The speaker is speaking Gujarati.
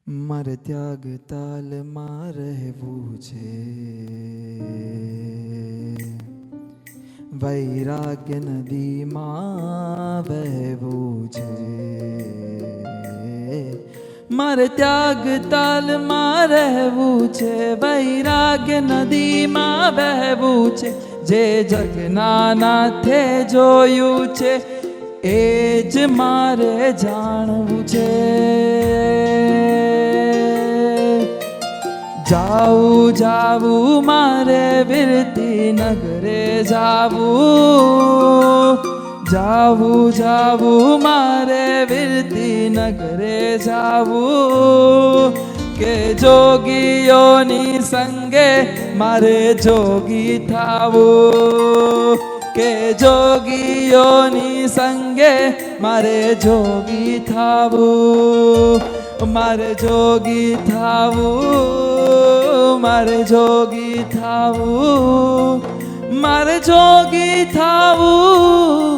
મારે ત્યાગ તાલમાં રહેવું છે, વૈરાગ્ય નદીમાં વહેવું છે. મારે ત્યાગ તાલમાં રહેવું છે, વૈરાગ્ય નદીમાં વહેવું છે. જે જગના નાથે જોયું છે એ જ મારે જાણવું છે. જાવું જાવું મારે વિરતી નગરે જાવું, જાવું જાવું મારે વિરતી નગરે જાવું. કે જોગીઓની સંગે મારે જોગી થાવું, કે જોગીઓની સંગે મારે જોગી થાવું. મારે જોગી થાવું, મારે જોગી થાવું, મારે જોગી થાવું.